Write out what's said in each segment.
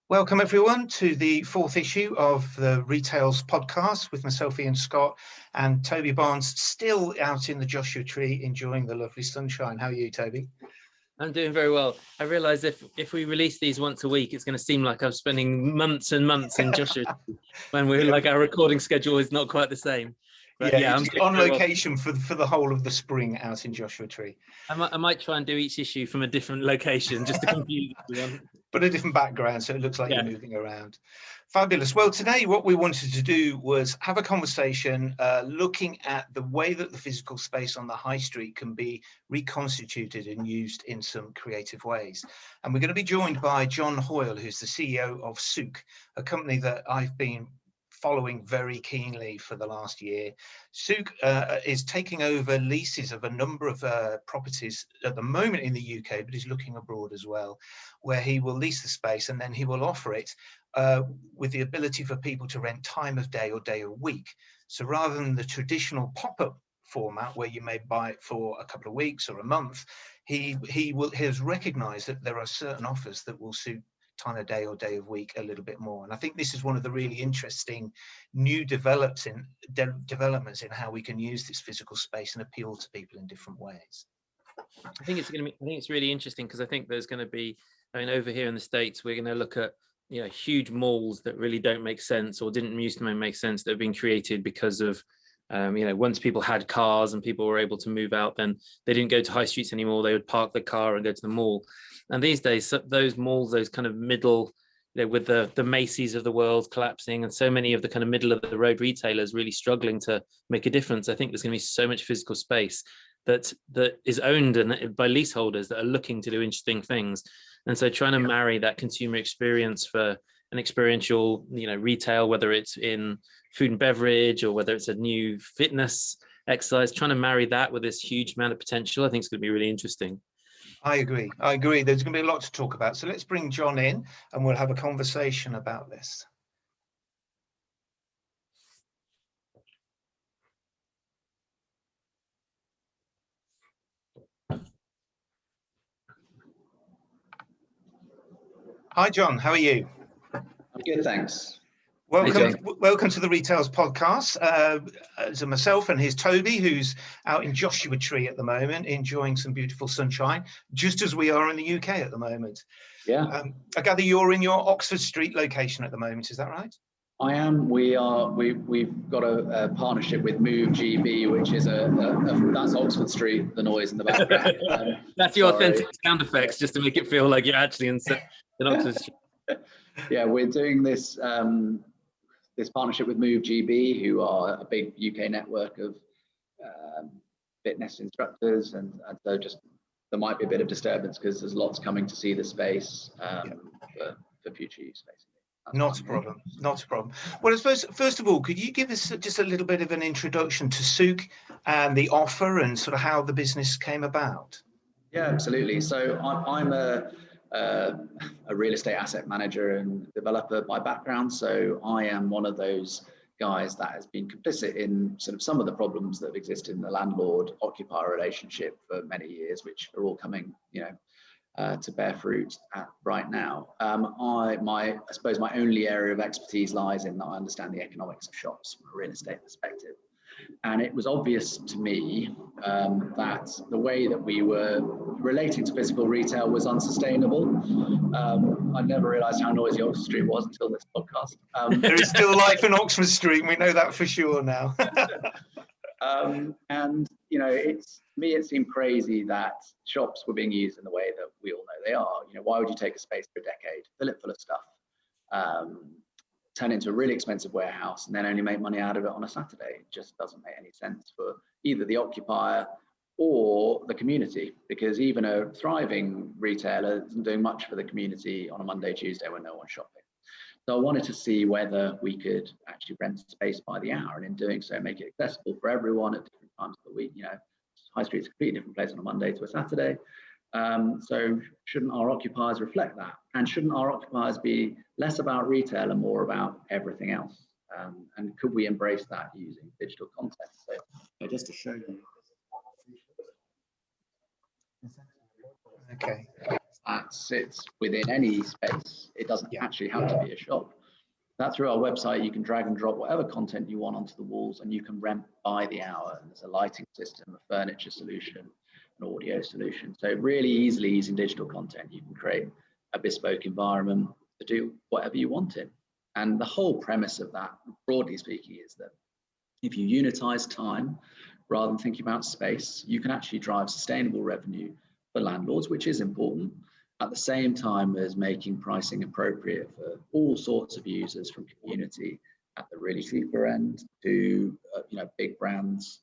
Welcome everyone to the fourth issue of the Retails podcast with myself, Ian Scott, and Toby Barnes, still out in the Joshua Tree enjoying the lovely sunshine. How are you, Toby? I'm doing very well. I realise if we release these once a week, it's going to seem like I'm spending months and months in Joshua when we're like our recording schedule is not quite the same. But yeah, I'm on location for the whole of the spring out in Joshua Tree. I might try and do each issue from a different location just to confuse everyone. But a different background, so it looks like you're moving around. Fabulous. Well, today what we wanted to do was have a conversation looking at the way that the physical space on the high street can be reconstituted and used in some creative ways. And we're going to be joined by John Hoyle, who's the CEO of Sook, a company that I've been following very keenly for the last year. Sook is taking over leases of a number of properties at the moment in the UK, but he's looking abroad as well, where he will lease the space and then he will offer it with the ability for people to rent time of day or day of week. So rather than the traditional pop-up format where you may buy it for a couple of weeks or a month, he has recognized that there are certain offers that will suit time of day or day of week a little bit more. And I think this is one of the really interesting new developments in how we can use this physical space and appeal to people in different ways. I think it's really interesting because I think there's going to be, over here in the States, we're going to look at huge malls that really don't make sense or didn't used to make sense that have been created because of once people had cars and people were able to move out, then they didn't go to high streets anymore. They would park the car and go to the mall. And these days, those malls, those kind of middle, with the Macy's of the world collapsing and so many of the kind of middle of the road retailers really struggling to make a difference, I think there's going to be so much physical space that is owned by leaseholders that are looking to do interesting things. And so trying to marry that consumer experience for an experiential, retail, whether it's in food and beverage or whether it's a new fitness exercise, trying to marry that with this huge amount of potential, I think it's going to be really interesting. I agree. There's going to be a lot to talk about. So let's bring John in and we'll have a conversation about this. Hi, John. How are you? I'm good, thanks. Welcome to the Retails podcast. As myself and here's Toby, who's out in Joshua Tree at the moment, enjoying some beautiful sunshine, just as we are in the UK at the moment. Yeah. I gather you're in your Oxford Street location at the moment. Is that right? I am. We've got a partnership with Move GB, which is that's Oxford Street. The noise in the background. That's your authentic sound effects, just to make it feel like you're actually in Oxford Street. Yeah, we're doing this partnership with Move GB, who are a big UK network of fitness instructors, and so just there might be a bit of disturbance because there's lots coming to see the space for future use, basically. Not a problem. Well, I suppose, first of all, could you give us just a little bit of an introduction to Sook and the offer and sort of how the business came about? Yeah, absolutely. So I'm a real estate asset manager and developer by background. So I am one of those guys that has been complicit in sort of some of the problems that exist in the landlord-occupier relationship for many years, which are all coming, to bear fruit right now. I suppose my only area of expertise lies in that I understand the economics of shops from a real estate perspective. And it was obvious to me that the way that we were relating to physical retail was unsustainable. I never realized how noisy Oxford Street was until this podcast. There is still life in Oxford Street, we know that for sure now. And it seemed crazy that shops were being used in the way that we all know they are. Why would you take a space for a decade, fill it full of stuff, turn it into a really expensive warehouse, and then only make money out of it on a Saturday? It just doesn't make any sense for either the occupier or the community, because even a thriving retailer isn't doing much for the community on a Monday, Tuesday when no one's shopping. So I wanted to see whether we could actually rent space by the hour, and in doing so, make it accessible for everyone at different times of the week. High Street's a completely different place on a Monday to a Saturday. So shouldn't our occupiers reflect that? And shouldn't our occupiers be less about retail and more about everything else? And could we embrace that using digital content? So just to show you. Okay. that sits within any space. It doesn't actually have to be a shop. That through our website, you can drag and drop whatever content you want onto the walls, and you can rent by the hour. And there's a lighting system, a furniture solution, an audio solution. So really easily using digital content, you can create a bespoke environment to do whatever you want in. And the whole premise of that, broadly speaking, is that if you unitize time rather than thinking about space, you can actually drive sustainable revenue for landlords, which is important, at the same time as making pricing appropriate for all sorts of users, from community at the really cheaper end to big brands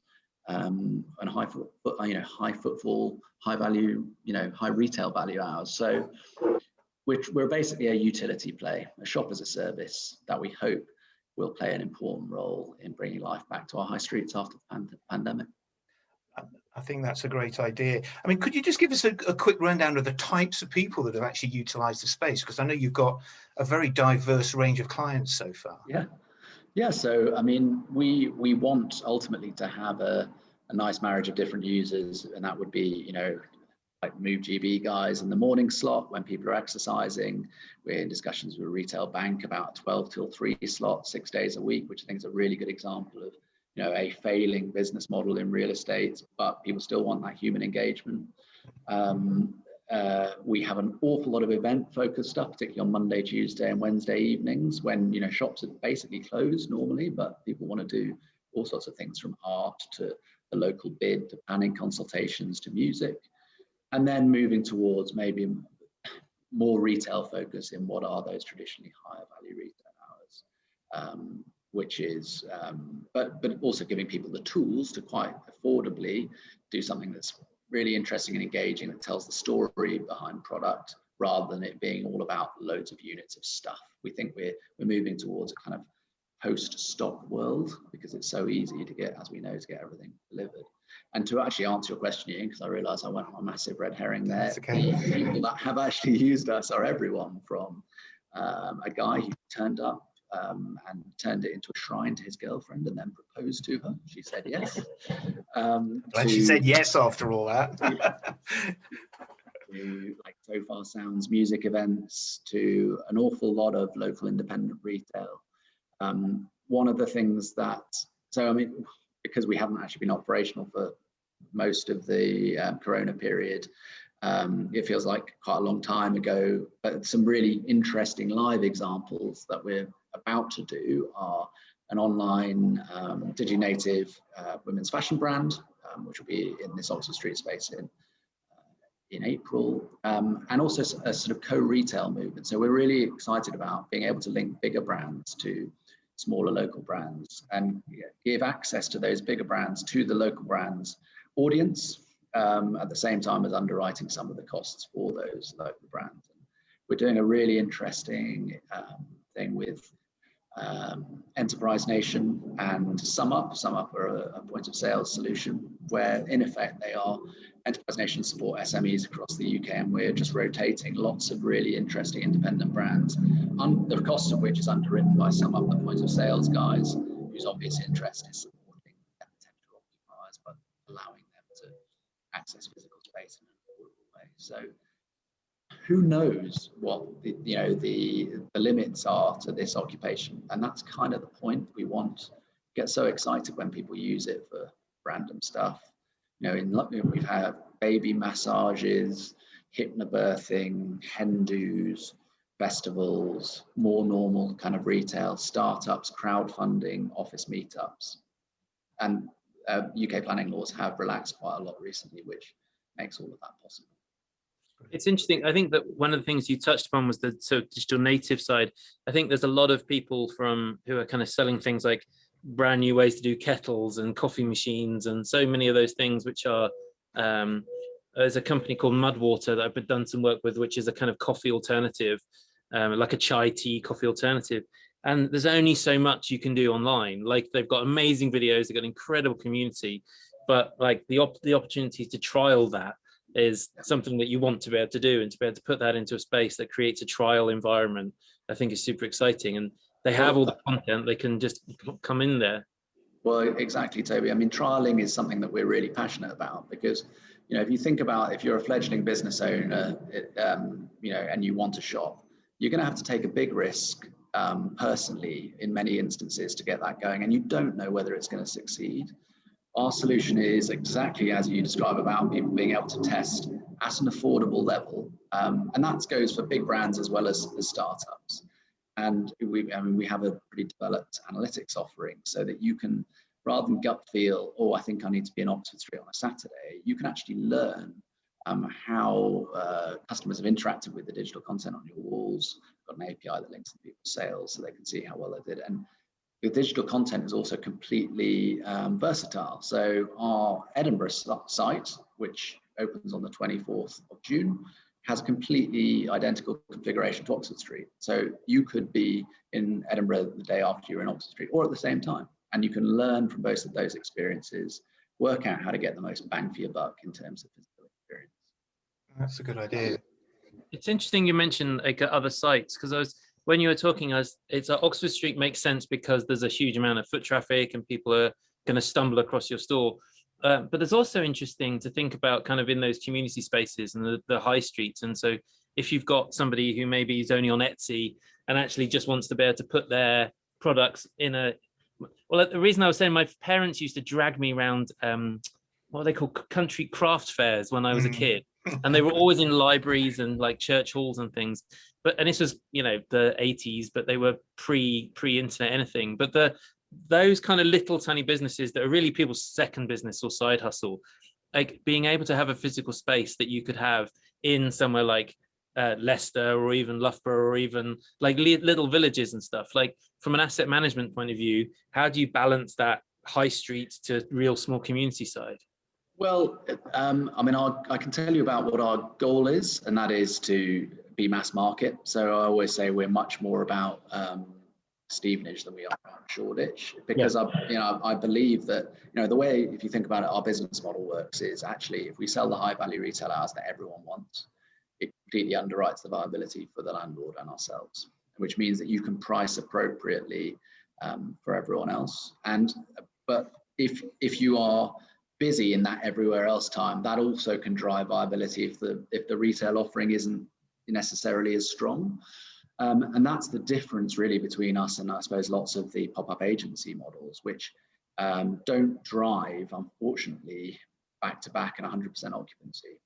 and high footfall, high value, high retail value hours. So we're basically a utility play, a shop as a service that we hope will play an important role in bringing life back to our high streets after the pandemic. I think that's a great idea. I mean, could you just give us a quick rundown of the types of people that have actually utilised the space? Because I know you've got a very diverse range of clients so far. Yeah. So, I mean, we want ultimately to have a nice marriage of different users, and that would be, like Move GB guys in the morning slot when people are exercising. We're in discussions with a retail bank about 12 till 3 slot, 6 days a week, which I think is a really good example of a failing business model in real estate, but people still want that human engagement. We have an awful lot of event-focused stuff, particularly on Monday, Tuesday, and Wednesday evenings when shops are basically closed normally, but people want to do all sorts of things, from art to the local bid to planning consultations to music, and then moving towards maybe more retail focus in what are those traditionally higher value retail hours. Which is, but also giving people the tools to quite affordably do something that's really interesting and engaging, that tells the story behind product, rather than it being all about loads of units of stuff. We think we're moving towards a kind of post-stock world, because it's so easy to get, as we know, to get everything delivered. And to actually answer your question, Ian, because I realise I went on a massive red herring there. That's okay. The people that have actually used us are everyone from a guy who turned up and turned it into a shrine to his girlfriend and then proposed to her. She said yes. She said yes after all that. To like So Far Sounds music events, to an awful lot of local independent retail. One of the things that, so I mean, because we haven't actually been operational for most of the Corona period, it feels like quite a long time ago, but some really interesting live examples that we're about to do are an online digitally native women's fashion brand, which will be in this Oxford Street space in April, and also a sort of co-retail movement. So we're really excited about being able to link bigger brands to smaller local brands and give access to those bigger brands to the local brands audience, at the same time as underwriting some of the costs for those local brands. We're doing a really interesting thing with Enterprise Nation and SumUp. SumUp are a point of sales solution where, in effect, they are Enterprise Nation support SMEs across the UK, and we're just rotating lots of really interesting independent brands, the cost of which is underwritten by SumUp, the point of sales guys, whose obvious interest is supporting potential occupiers, but allowing them to access physical space in an affordable way. So who knows what the limits are to this occupation, and that's kind of the point. We get so excited when people use it for random stuff. We've had baby massages, hypnobirthing, hen do's, festivals, more normal kind of retail, startups, crowdfunding, office meetups, and UK planning laws have relaxed quite a lot recently, which makes all of that possible. It's interesting. I think that one of the things you touched upon was the digital native side. I think there's a lot of people who are kind of selling things like brand new ways to do kettles and coffee machines and so many of those things, which are, there's a company called Mudwater that I've done some work with, which is a kind of coffee alternative, like a chai tea coffee alternative. And there's only so much you can do online. Like, they've got amazing videos, they've got an incredible community, but like the opportunity to trial that is something that you want to be able to do, and to be able to put that into a space that creates a trial environment, I think is super exciting. And they have all the content, they can just come in there. Well, exactly, Toby. I mean, trialing is something that we're really passionate about, because if you think about, if you're a fledgling business owner, and you want a shop, you're going to have to take a big risk personally in many instances to get that going, and you don't know whether it's going to succeed. Our solution is exactly as you describe, about people being able to test at an affordable level, and that goes for big brands as well as startups. And we have a pretty developed analytics offering, so that you can, rather than gut feel, oh, I think I need to be in Oxford Street on a Saturday, you can actually learn how customers have interacted with the digital content on your walls. Got an API that links to people's sales, so they can see how well they did. And the digital content is also completely versatile. So our Edinburgh site, which opens on the 24th of June, has a completely identical configuration to Oxford Street. So you could be in Edinburgh the day after you're in Oxford Street, or at the same time. And you can learn from both of those experiences, work out how to get the most bang for your buck in terms of physical experience. That's a good idea. It's interesting you mentioned like other sites, because when you were talking, it's Oxford Street makes sense because there's a huge amount of foot traffic and people are going to stumble across your store. But it's also interesting to think about kind of in those community spaces and the high streets. And so if you've got somebody who maybe is only on Etsy and actually just wants to be able to put their products in well, the reason I was saying, my parents used to drag me around what they call country craft fairs when I was a kid. And they were always in libraries and like church halls and things. And this was, the 80s, but they were pre-internet anything. But those kind of little tiny businesses that are really people's second business or side hustle, like being able to have a physical space that you could have in somewhere like Leicester or even Loughborough or even like little villages and stuff. Like from an asset management point of view, how do you balance that high street to real small community side? Well, I can tell you about what our goal is, and that is to be mass market. So I always say we're much more about Stevenage than we are about Shoreditch, because I believe that the way, if you think about it, our business model works is actually, if we sell the high value retail hours that everyone wants, it completely underwrites the viability for the landlord and ourselves, which means that you can price appropriately for everyone else. But if you are busy in that everywhere else time, that also can drive viability if the retail offering isn't necessarily as strong. And that's the difference really between us and I suppose lots of the pop-up agency models, which don't drive, unfortunately, back-to-back and 100% occupancy,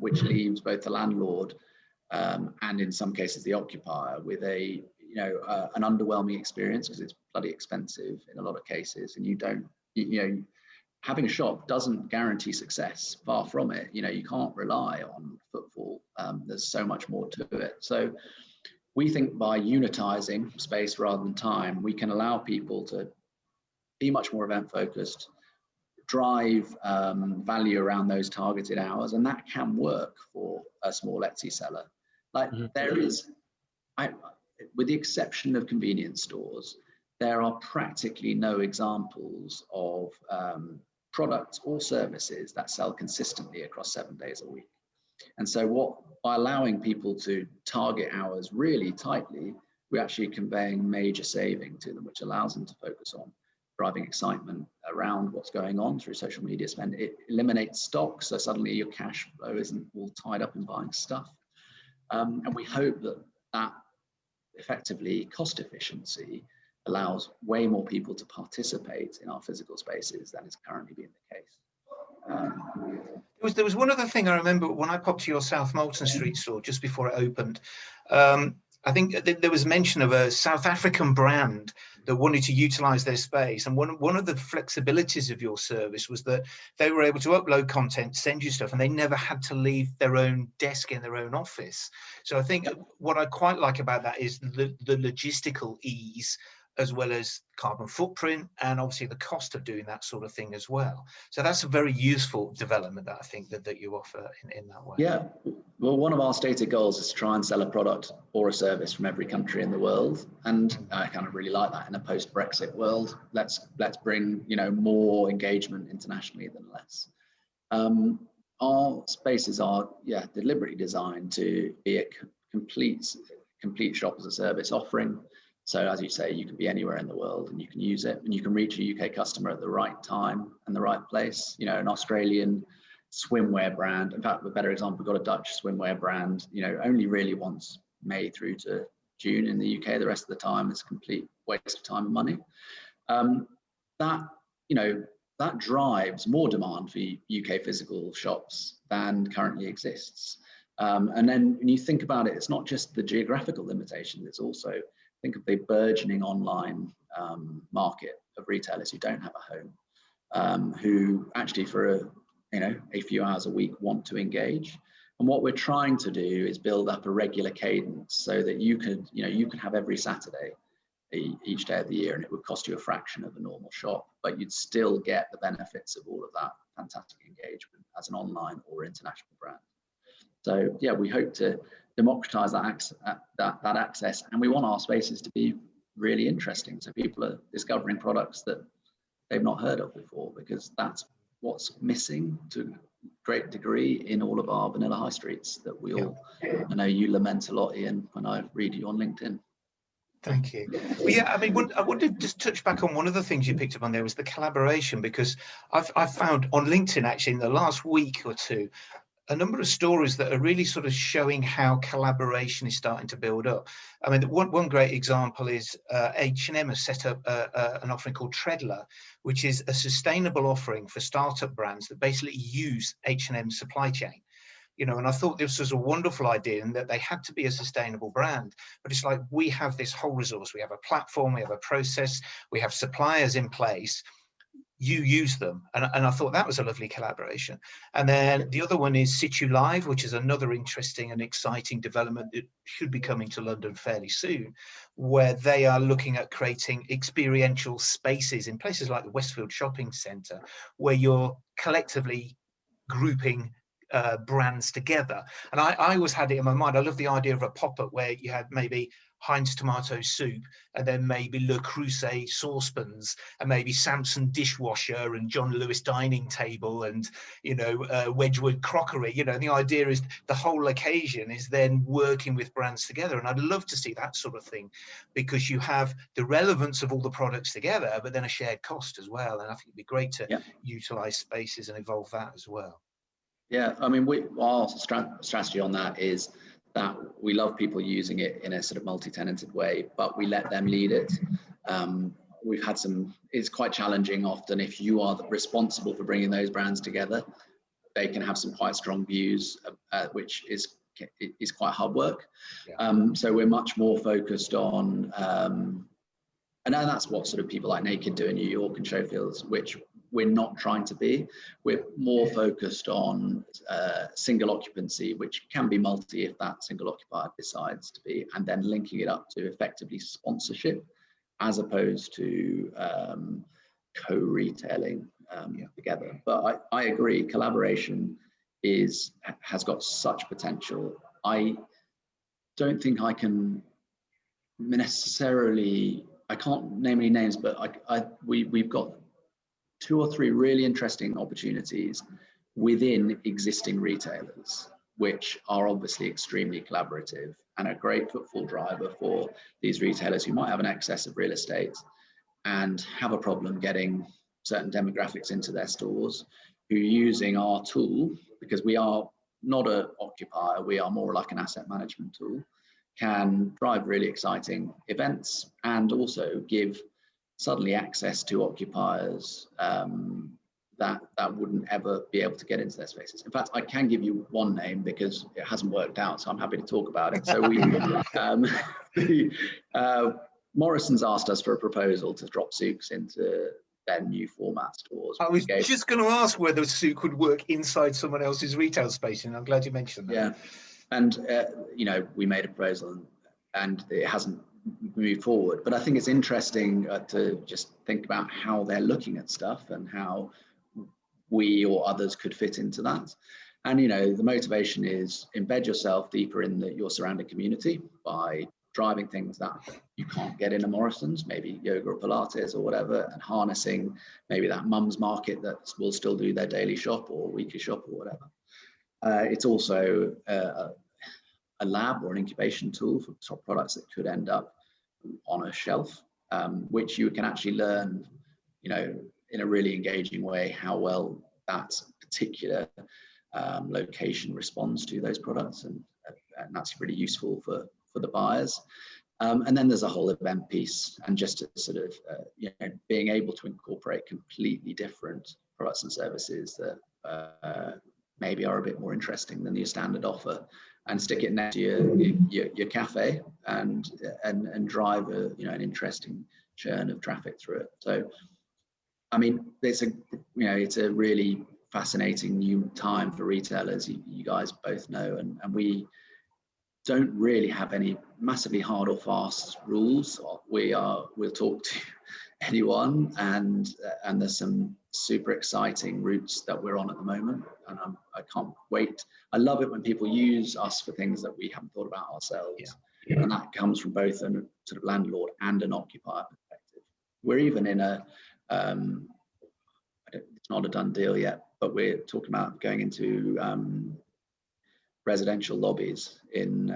which leaves both the landlord and in some cases the occupier with an underwhelming experience, because it's bloody expensive in a lot of cases, and having a shop doesn't guarantee success. Far from it. You can't rely on footfall. There's so much more to it. So we think by unitizing space rather than time, we can allow people to be much more event focused, drive value around those targeted hours, and that can work for a small Etsy seller. There is, with the exception of convenience stores, there are practically no examples of products or services that sell consistently across 7 days a week. And so by allowing people to target hours really tightly, we're actually conveying major saving to them, which allows them to focus on driving excitement around what's going on through social media spend. It eliminates stock, so suddenly your cash flow isn't all tied up in buying stuff. And we hope that effectively cost efficiency allows way more people to participate in our physical spaces than is currently being the case. There was one other thing I remember when I popped to your South Molton Street store just before it opened. I think there was mention of a South African brand that wanted to utilize their space. And one of the flexibilities of your service was that they were able to upload content, send you stuff, and they never had to leave their own desk in their own office. So I think what I quite like about that is the logistical ease, as well as carbon footprint, and obviously the cost of doing that sort of thing as well. So that's a very useful development that I think that you offer in that way. Yeah, well, one of our stated goals is to try and sell a product or a service from every country in the world. And I kind of really like that in a post-Brexit world. Let's bring more engagement internationally than less. Our spaces are deliberately designed to be a complete shop as a service offering. So as you say, you can be anywhere in the world and you can use it, and you can reach a UK customer at the right time and the right place. An Australian swimwear brand. In fact, a better example, we've got a Dutch swimwear brand, only really wants May through to June in the UK. The rest of the time is a complete waste of time and money. That drives more demand for UK physical shops than currently exists. And then when you think about it, it's not just the geographical limitation, it's also, think of the burgeoning online market of retailers who don't have a home, who actually for a few hours a week want to engage. And what we're trying to do is build up a regular cadence so that you could have every Saturday each day of the year, and it would cost you a fraction of a normal shop, but you'd still get the benefits of all of that fantastic engagement as an online or international brand. So yeah, we hope to democratize that access, and we want our spaces to be really interesting, so people are discovering products that they've not heard of before, because that's what's missing to a great degree in all of our vanilla high streets that we all, I know you lament a lot, Ian, when I read you on LinkedIn. Thank you. Well, yeah, I mean, I wanted to just touch back on one of the things you picked up on there was the collaboration, because I've found on LinkedIn actually in the last week or two a number of stories that are really sort of showing how collaboration is starting to build up. I mean, one great example is H&M has set up an offering called Treadler, which is a sustainable offering for startup brands that basically use H&M supply chain. And I thought this was a wonderful idea, and that they had to be a sustainable brand. But it's like, we have this whole resource, we have a platform, we have a process, we have suppliers in place, you use them. And I thought that was a lovely collaboration. And then the other one is Situ Live, which is another interesting and exciting development that should be coming to London fairly soon, where they are looking at creating experiential spaces in places like the Westfield Shopping Centre, where you're collectively grouping brands together. And I always had it in my mind, I love the idea of a pop-up where you had maybe Heinz tomato soup, and then maybe Le Creuset saucepans, and maybe Samson dishwasher, and John Lewis dining table, and Wedgwood crockery. And the idea is the whole occasion is then working with brands together. And I'd love to see that sort of thing, because you have the relevance of all the products together, but then a shared cost as well. And I think it'd be great to utilize spaces and evolve that as well. Yeah, I mean, our strategy on that is that we love people using it in a sort of multi-tenanted way, but we let them lead it. We've had it's quite challenging often if you are responsible for bringing those brands together. They can have some quite strong views, which is quite hard work. So we're much more focused on, and that's what sort of people like Naked do in New York and Showfields, which we're not trying to be. We're more focused on single occupancy, which can be multi if that single occupier decides to be, and then linking it up to effectively sponsorship, as opposed to co-retailing together. But I agree, collaboration has got such potential. I don't think I can necessarily, I can't name any names, but we've got 2 or 3 really interesting opportunities within existing retailers, which are obviously extremely collaborative and a great footfall driver for these retailers who might have an excess of real estate and have a problem getting certain demographics into their stores, who are using our tool, because we are not an occupier, we are more like an asset management tool, can drive really exciting events and also give suddenly access to occupiers that wouldn't ever be able to get into their spaces. In fact, I can give you one name because it hasn't worked out, so I'm happy to talk about it. So Morrison's asked us for a proposal to drop Souks into their new format stores. I was just going to ask whether Sook would work inside someone else's retail space, and I'm glad you mentioned that. Yeah, and we made a proposal and it hasn't moved forward. But I think it's interesting to just think about how they're looking at stuff and how we or others could fit into that. And the motivation is embed yourself deeper in your surrounding community by driving things that you can't get in a Morrison's, maybe yoga or Pilates or whatever, and harnessing maybe that mum's market that will still do their daily shop or weekly shop or whatever. It's also a lab or an incubation tool for top products that could end up on a shelf, which you can actually learn, in a really engaging way, how well that particular location responds to those products, and that's really useful for the buyers. And then there's a whole event piece, and just to sort of being able to incorporate completely different products and services that maybe are a bit more interesting than your standard offer, and stick it next to your cafe, and drive an interesting churn of traffic through it. So, I mean, it's a really fascinating new time for retailers. You guys both know, and we don't really have any massively hard or fast rules. We'll talk to anyone, and there's some super exciting routes that we're on at the moment, and I can't wait. I love it when people use us for things that we haven't thought about ourselves, and that comes from both a sort of landlord and an occupier perspective. We're even in it's not a done deal yet, but we're talking about going into residential lobbies in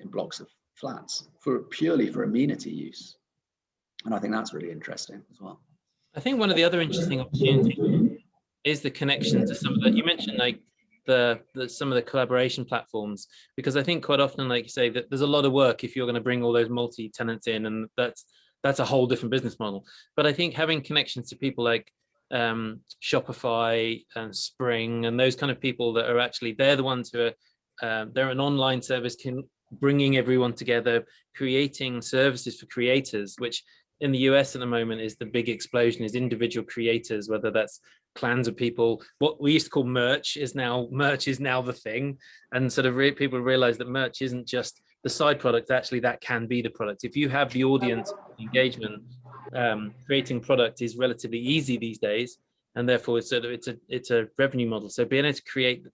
blocks of flats purely for amenity use, and I think that's really interesting as well. I think one of the other interesting opportunities is the connection to some of that. You mentioned like some of the collaboration platforms, because I think quite often, like you say, that there's a lot of work if you're going to bring all those multi-tenants in, and that's a whole different business model. But I think having connections to people like Shopify and Spring and those kind of people that are actually, they're the ones who are they're an online service, bringing everyone together, creating services for creators, which in the US at the moment is the big explosion, is individual creators, whether that's clans of people. What we used to call merch is now the thing, and sort of people realize that merch isn't just the side product, actually that can be the product. If you have the audience engagement, creating product is relatively easy these days, and therefore it's a revenue model. So being able to create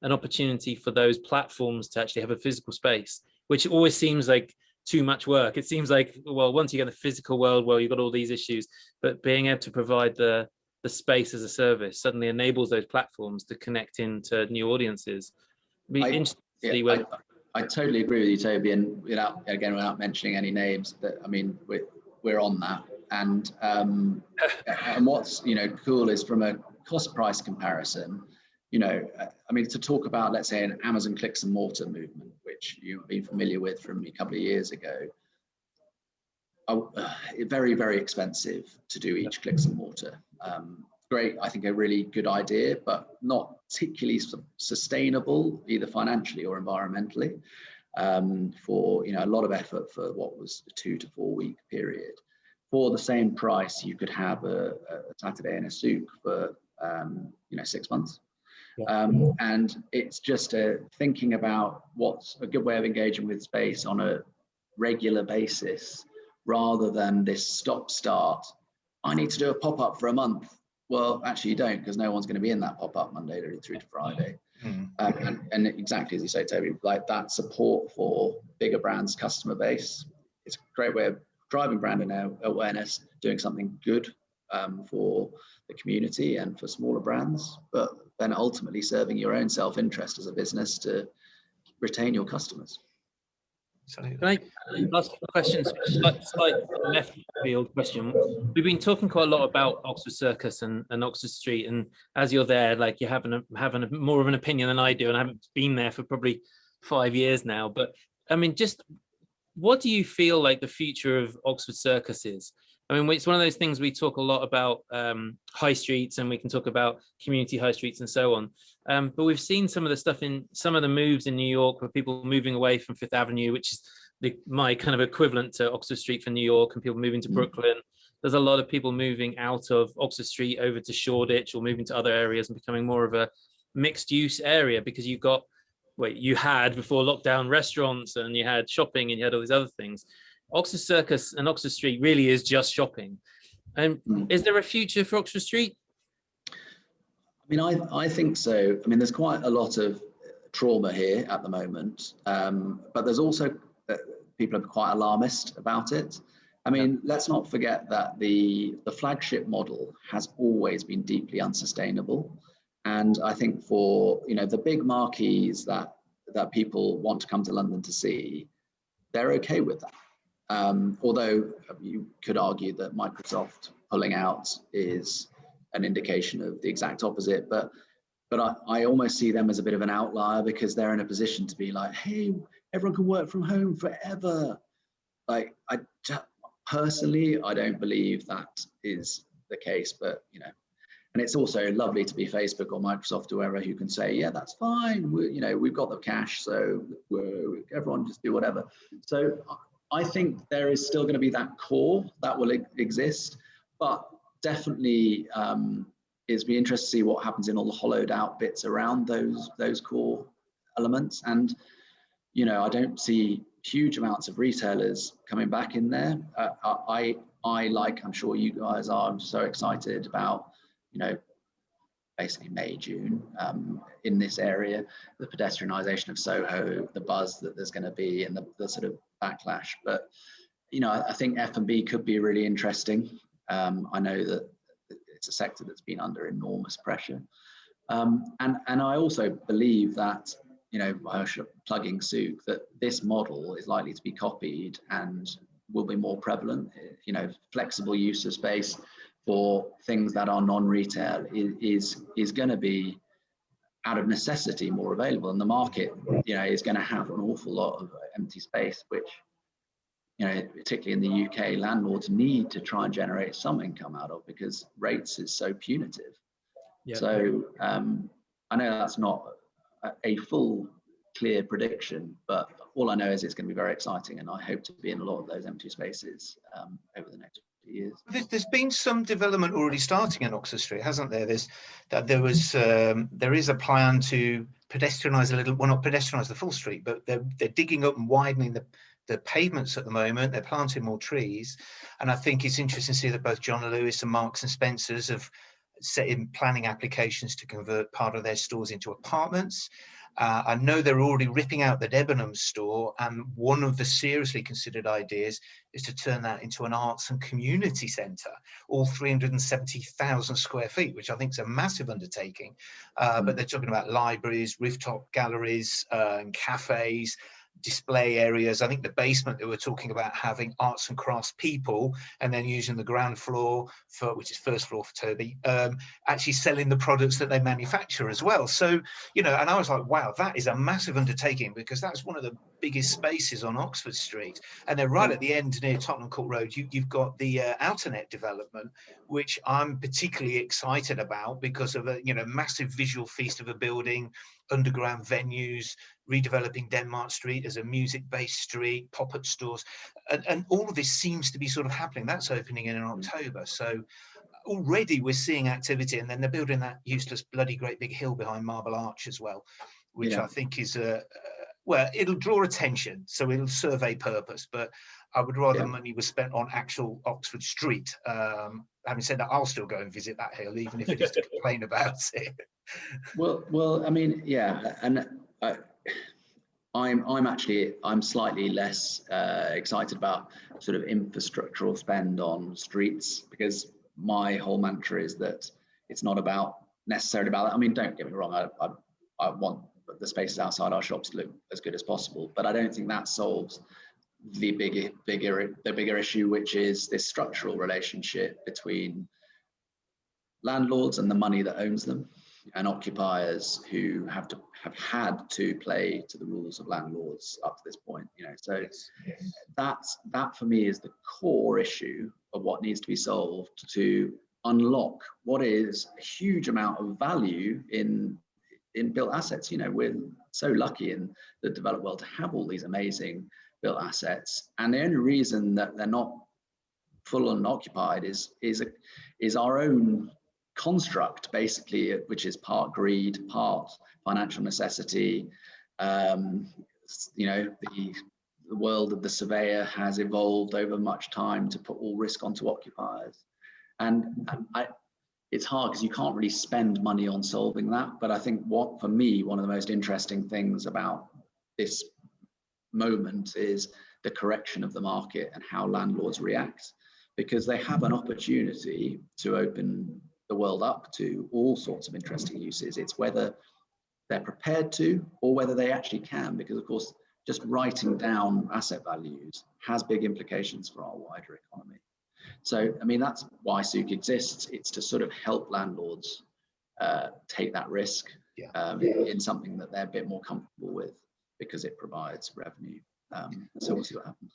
an opportunity for those platforms to actually have a physical space, which always seems like too much work. It seems like, well, once you get in the physical world, well, you've got all these issues, but being able to provide the space as a service suddenly enables those platforms to connect into new audiences. I totally agree with you, Toby, and without mentioning any names, that I mean we're on that, and what's cool is from a cost price comparison, I mean, to talk about, let's say, an Amazon clicks and mortar movement, which you've been familiar with from a couple of years ago, very, very expensive to do each clicks and mortar. Great, I think a really good idea, but not particularly sustainable either financially or environmentally, for a lot of effort for what was a 2 to 4 week period. For the same price, you could have a Saturday in a souk for 6 months. And it's just thinking about what's a good way of engaging with space on a regular basis, rather than this stop-start. I need to do a pop-up for a month. Well, actually you don't, because no one's going to be in that pop-up Monday through to Friday. And exactly as you say, Toby, like that support for bigger brands' customer base, it's a great way of driving brand awareness, doing something good for the community and for smaller brands, but then ultimately serving your own self-interest as a business to retain your customers. Can I ask a question, slight left field question? We've been talking quite a lot about Oxford Circus and Oxford Street, and as you're there, like you're having a more of an opinion than I do, and I haven't been there for probably 5 years now. But I mean, just what do you feel like the future of Oxford Circus is? I mean, it's one of those things we talk a lot about high streets, and we can talk about community high streets and so on. But we've seen some of the stuff in some of the moves in New York, where people moving away from Fifth Avenue, which is my kind of equivalent to Oxford Street for New York, and people moving to Brooklyn. There's a lot of people moving out of Oxford Street over to Shoreditch, or moving to other areas and becoming more of a mixed use area, because you had before lockdown restaurants, and you had shopping, and you had all these other things. Oxford Circus and Oxford Street really is just shopping. And is there a future for Oxford Street? I mean, I think so. I mean, there's quite a lot of trauma here at the moment, but there's also people are quite alarmist about it. I mean, let's not forget that the flagship model has always been deeply unsustainable. And I think for the big marquees that people want to come to London to see, they're okay with that. Although you could argue that Microsoft pulling out is an indication of the exact opposite, but but I almost see them as a bit of an outlier because they're in a position to be like, hey, everyone can work from home forever. Like, personally, I don't believe that is the case, but you know, and it's also lovely to be Facebook or Microsoft or whoever who can say, yeah, that's fine. We've got the cash, so everyone just do whatever. So I think there is still going to be that core that will exist, but definitely it's be interesting to see what happens in all the hollowed out bits around those core elements. And you know, I don't see huge amounts of retailers coming back in there. I like, I'm sure you guys are, I'm so excited about, you know, basically May, June in this area, the pedestrianisation of Soho, the buzz that there's going to be, and the sort of backlash. But you know, I think F&B could be really interesting. I know that it's a sector that's been under enormous pressure, and I also believe that, you know, plugging Sook, that this model is likely to be copied and will be more prevalent. You know, flexible use of space for things that are non-retail is going to be, out of necessity, more available, and the market, you know, is going to have an awful lot of empty space, which, you know, particularly in the UK, landlords need to try and generate some income out of, because rates is so punitive. Yep. So I know that's not a full clear prediction, but all I know is it's going to be very exciting, and I hope to be in a lot of those empty spaces over the next few years. There's been some development already starting in Oxford Street, hasn't there? There is a plan to pedestrianise a little, well, not pedestrianise the full street, but they're digging up and widening the pavements at the moment. They're planting more trees, and I think it's interesting to see that both John Lewis and Marks and Spencer's have set in planning applications to convert part of their stores into apartments. I know they're already ripping out the Debenham store, and one of the seriously considered ideas is to turn that into an arts and community centre, all 370,000 square feet, which I think is a massive undertaking. But they're talking about libraries, rooftop galleries, and cafes, display areas. I think the basement, they were talking about having arts and crafts people, and then using the ground floor for, which is first floor for Toby, actually selling the products that they manufacture as well. So, you know, and I was like, wow, that is a massive undertaking, because that's one of the biggest spaces on Oxford Street. And then right at the end near Tottenham Court Road, you've got the Outernet development, which I'm particularly excited about because of a, you know, massive visual feast of a building, underground venues, redeveloping Denmark Street as a music-based street, pop-up stores, and all of this seems to be sort of happening. That's opening in October. So already we're seeing activity, and then they're building that useless bloody great big hill behind Marble Arch as well, which I think is well, it'll draw attention, so it'll serve a purpose, but I would rather money was spent on actual Oxford Street. Having said that, I'll still go and visit that hill, even if it is to complain about it. Well, I mean, yeah, and I'm slightly less excited about sort of infrastructural spend on streets, because my whole mantra is that it's not necessarily about that. I mean, don't get me wrong, I want the spaces outside our shops to look as good as possible, but I don't think that solves the bigger issue, which is this structural relationship between landlords and the money that owns them, and occupiers who have had to play to the rules of landlords up to this point. You know, so that for me is the core issue of what needs to be solved to unlock what is a huge amount of value in built assets. You know, we're so lucky in the developed world to have all these amazing built assets, and the only reason that they're not full and occupied is our own construct, basically, which is part greed, part financial necessity. You know, the world of the surveyor has evolved over much time to put all risk onto occupiers, and it's hard because you can't really spend money on solving that. But I think for me, one of the most interesting things about this moment is the correction of the market and how landlords react, because they have an opportunity to open the world up to all sorts of interesting uses. It's whether they're prepared to, or whether they actually can, because of course, just writing down asset values has big implications for our wider economy. So, I mean, that's why Sook exists. It's to sort of help landlords take that risk. in something that they're a bit more comfortable with because it provides revenue. So we'll see what happens.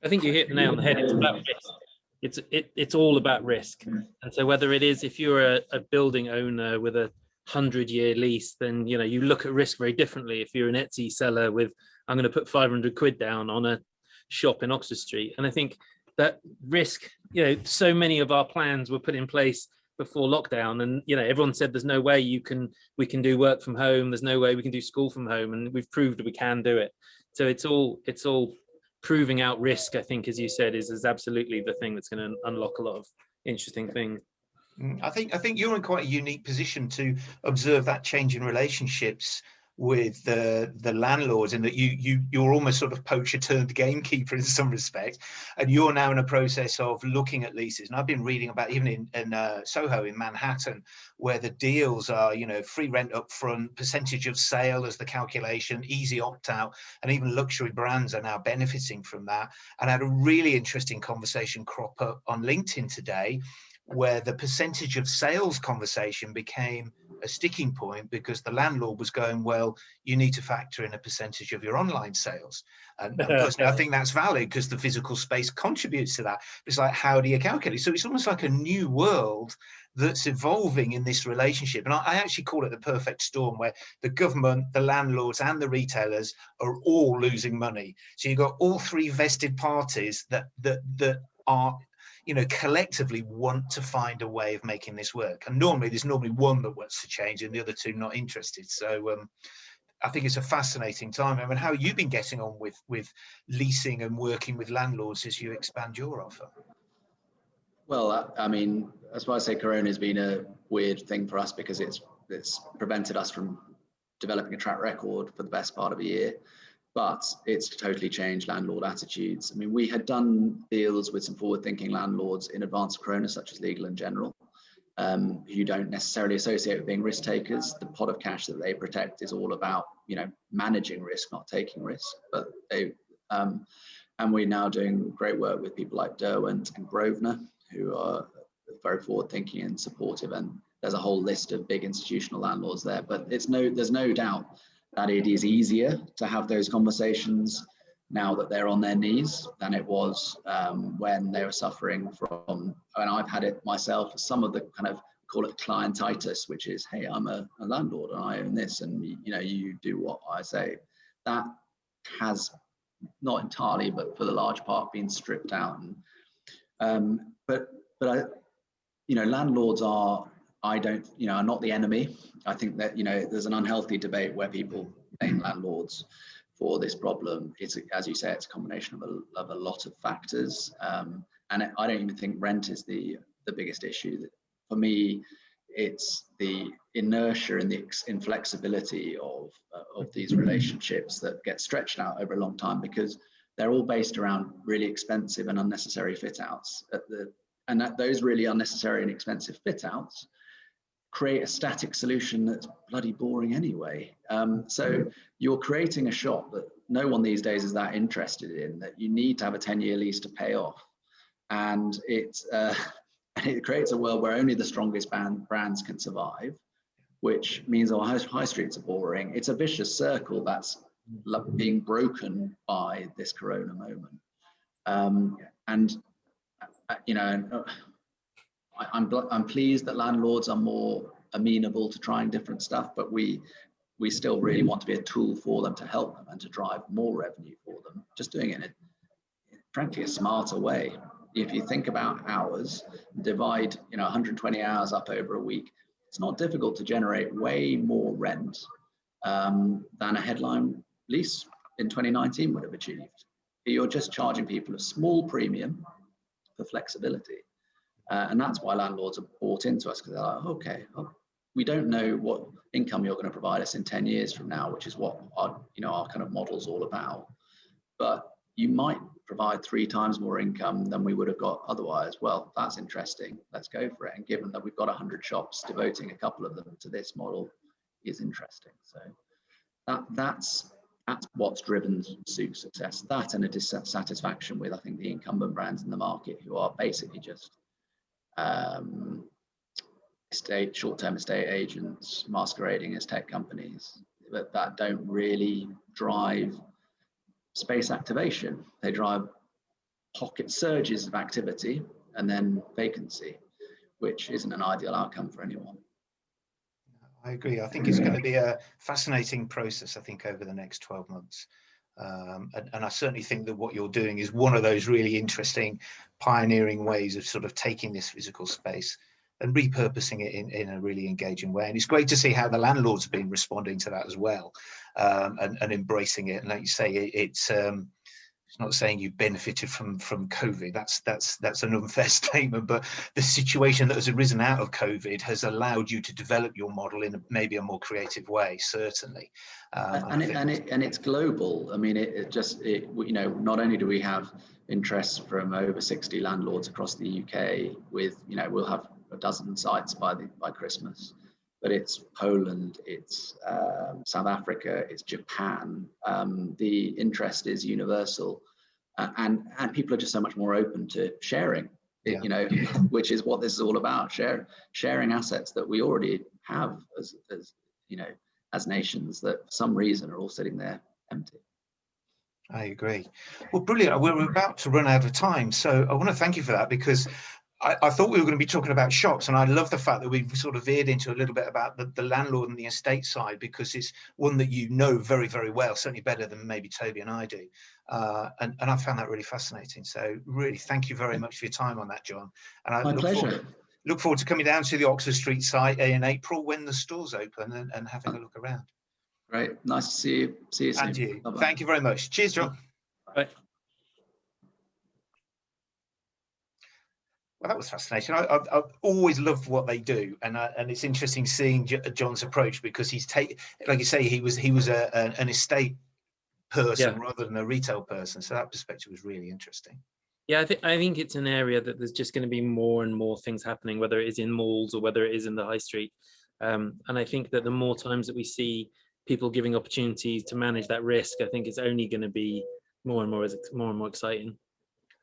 I think you hit the nail on the head. It's about risk. It's all about risk. And so whether it is, if you're a building owner with a 100-year lease, then you look at risk very differently. If you're an Etsy seller with, I'm going to put 500 quid down on a shop in Oxford Street. And I think that risk, so many of our plans were put in place before lockdown, and everyone said there's no way we can do work from home, there's no way we can do school from home, and we've proved that we can do it. So it's all proving out risk, I think, as you said, is absolutely the thing that's going to unlock a lot of interesting things. I think you're in quite a unique position to observe that change in relationships with the landlords, and that you're almost sort of poacher turned gamekeeper in some respect, and you're now in a process of looking at leases. And I've been reading about, even in Soho in Manhattan, where the deals are free rent up front, percentage of sale as the calculation, easy opt out, and even luxury brands are now benefiting from that. And I had a really interesting conversation crop up on LinkedIn today, where the percentage of sales conversation became a sticking point because the landlord was going, well, you need to factor in a percentage of your online sales. And personally, I think that's valid because the physical space contributes to that. It's like, how do you calculate? So it's almost like a new world that's evolving in this relationship. And I actually call it the perfect storm, where the government, the landlords and the retailers are all losing money. So you've got all three vested parties that are collectively want to find a way of making this work. And there's normally one that wants to change and the other two not interested. So I think it's a fascinating time. I mean, how have you been getting on with leasing and working with landlords as you expand your offer? Well, I mean, that's why I say Corona has been a weird thing for us, because it's prevented us from developing a track record for the best part of a year. But it's totally changed landlord attitudes. I mean, we had done deals with some forward-thinking landlords in advance of Corona, such as Legal & General, who you don't necessarily associate with being risk takers. The pot of cash that they protect is all about, managing risk, not taking risk. But they, and we're now doing great work with people like Derwent and Grosvenor, who are very forward-thinking and supportive. And there's a whole list of big institutional landlords there. But there's no doubt that it is easier to have those conversations now that they're on their knees than it was when they were suffering from, and I've had it myself, some of the kind of, call it clientitis, which is, hey, I'm a landlord and I own this, and you do what I say. That has not entirely, but for the large part, been stripped out. And, but landlords are, are not the enemy. I think that, there's an unhealthy debate where people blame landlords for this problem. It's, as you say, it's a combination of a lot of factors. And I don't even think rent is the biggest issue. For me, it's the inertia and the inflexibility of these relationships that get stretched out over a long time, because they're all based around really expensive and unnecessary fit outs. And those really unnecessary and expensive fit outs create a static solution that's bloody boring anyway. So you're creating a shop that no one these days is that interested in, that you need to have a 10-year lease to pay off. And it creates a world where only the strongest brands can survive, which means our high streets are boring. It's a vicious circle that's being broken by this Corona moment. I'm pleased that landlords are more amenable to trying different stuff, but we still really want to be a tool for them to help them and to drive more revenue for them. Just doing it in, frankly, a smarter way. If you think about hours, divide 120 hours up over a week, it's not difficult to generate way more rent than a headline lease in 2019 would have achieved. You're just charging people a small premium for flexibility. And that's why landlords are bought into us, because they're like, okay, we don't know what income you're going to provide us in 10 years from now, which is what our kind of model's all about. But you might provide 3 times more income than we would have got otherwise. Well, that's interesting. Let's go for it. And given that we've got 100 shops, devoting a couple of them to this model is interesting. So that's what's driven Sook's success. That and a dissatisfaction with, I think, the incumbent brands in the market, who are basically just short-term estate agents masquerading as tech companies that don't really drive space activation. They drive pocket surges of activity and then vacancy, which isn't an ideal outcome for anyone. I agree. I think it's going to be a fascinating process, I think, over the next 12 months. And I certainly think that what you're doing is one of those really interesting pioneering ways of sort of taking this physical space and repurposing it in a really engaging way. And it's great to see how the landlords have been responding to that as well, and embracing it. And like you say, it's not saying you benefited from COVID. That's an unfair statement, but the situation that has arisen out of COVID has allowed you to develop your model in maybe a more creative way, certainly. And it's global. I mean, you know, not only do we have interest from over 60 landlords across the UK with, you know, we'll have a dozen sites by Christmas, but it's Poland, it's South Africa, it's Japan. The interest is universal, and people are just so much more open to sharing, you know, which is what this is all about: sharing assets that we already have as you know, as nations that for some reason are all sitting there empty. I agree. Well, brilliant. We're about to run out of time, so I want to thank you for that, because I thought we were going to be talking about shops, and I love the fact that we've sort of veered into a little bit about the landlord and the estate side, because it's one that you know very, very well, certainly better than maybe Toby and I do. And I found that really fascinating. So really, thank you very much for your time on that, John. And I My pleasure. Look forward to coming down to the Oxford Street site in April when the stores open and having a look around. Great. Nice to see you. See you soon. And you. Bye-bye. Thank you very much. Cheers, John. Bye. Well, that was fascinating. I've always loved what they do, and it's interesting seeing John's approach, because he's like you say, he was an estate person rather than a retail person. So that perspective was really interesting. Yeah, I think it's an area that there's just going to be more and more things happening, whether it is in malls or whether it is in the high street. And I think that the more times that we see people giving opportunities to manage that risk, I think it's only going to be more and more exciting.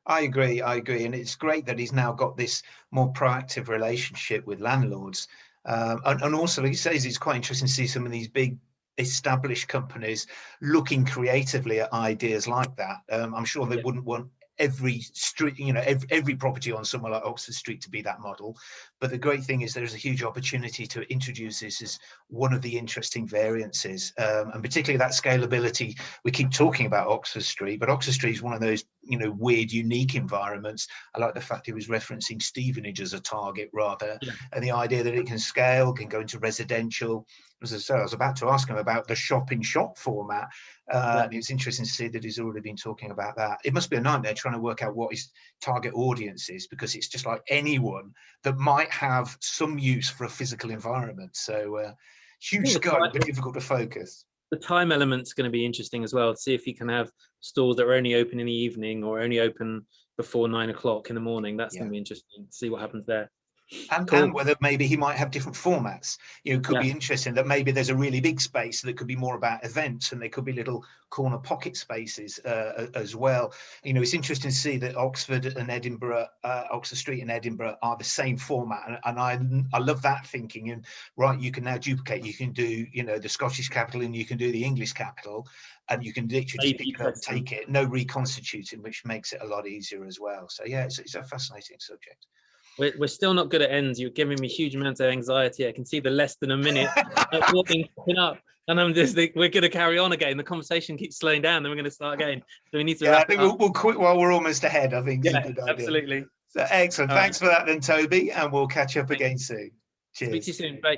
I agree, and it's great that he's now got this more proactive relationship with landlords. And also, like he says, it's quite interesting to see some of these big established companies looking creatively at ideas like that. I'm sure they wouldn't want every street, you know, every property on somewhere like Oxford Street to be that model. But the great thing is there's a huge opportunity to introduce this as one of the interesting variances, and particularly that scalability. We keep talking about Oxford Street, but Oxford Street is one of those, you know, weird, unique environments. I like the fact he was referencing Stevenage as a target rather, and the idea that it can scale, can go into residential. As I said, I was about to ask him about the shop-in-shop format. And it's interesting to see that he's already been talking about that. It must be a nightmare trying to work out what his target audience is, because it's just like anyone that might have some use for a physical environment. So huge scope, but difficult to focus. The time element's going to be interesting as well, to see if you can have stores that are only open in the evening or only open before 9 o'clock in the morning. That's going to be interesting to see what happens there. And whether maybe he might have different formats. You know, it could be interesting that maybe there's a really big space that could be more about events, and there could be little corner pocket spaces as well. You know, it's interesting to see that Oxford and Edinburgh, Oxford Street and Edinburgh are the same format, and I love that thinking. And right, you can now duplicate. You can do, you know, the Scottish capital, and you can do the English capital, and you can literally just pick it up, take it, no reconstituting, which makes it a lot easier as well. So yeah, it's a fascinating subject. We're still not good at ends. You're giving me huge amounts of anxiety. I can see the less than a minute walking up, and I'm just like, we're going to carry on again. The conversation keeps slowing down, then we're going to start again. So we need to. I think we'll quit while we're almost ahead. I think. Yeah, absolutely. So excellent. Thanks for that, then, Toby, and we'll catch up again soon. Cheers. Speak to you soon. Bye.